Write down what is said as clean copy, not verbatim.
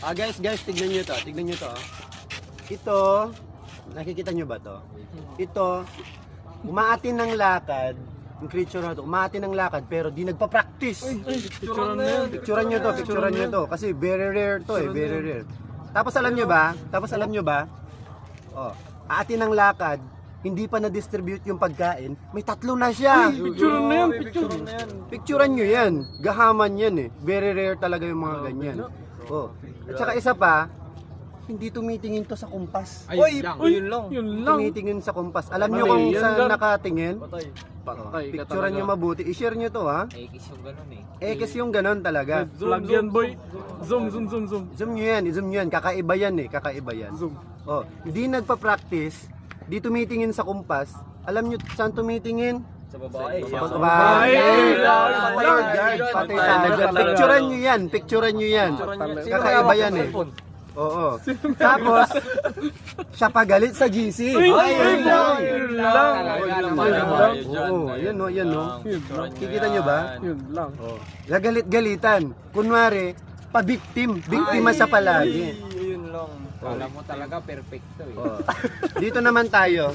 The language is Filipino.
Guys, tignan nyo to. Tignan nyo to. Ito, nakikita nyo ba to? Ito, umaatin ng lakad. Yung creature na to, umaatin ng lakad pero di nagpa-practice. Picturean na yan. Picturean nyo to. Kasi very rare to eh, very rare. Tapos alam nyo ba? Oh, aatin ng lakad, hindi pa na-distribute yung pagkain, may 3 na siya. Picturean na yan. Picturean nyo yan. Gahaman yan eh. Very rare talaga yung mga ganyan. Oh. At saka isa pa, hindi tumitingin to sa kumpas. Yun lang. Tumitingin sa kumpas. Alam nyo kung saan nakatingin? Patay ka Picturean nyo mabuti. I-share nyo to ha. Ekis yung ganun eh. Ekis yung ganon talaga. Vlog yan, boy. Zoom. Zoom nyo yan. Kakaiba yan eh. Kakaiba yan. Zoom. Oh, hindi nagpa-practice, di tumitingin sa kumpas. Alam nyo saan tumitingin? Sa babae. Babae. Picturean nyo yan. Kakaiba yan eh. Oo. Tapos, siya pagalit sa GC. Yun lang. Oo, yan no. Kikita nyo ba? Yun lang. Gagalit-galitan. Kunwari, biktima siya palagi. Yun lang. Alam mo talaga perfecto eh. Oh. Dito naman tayo.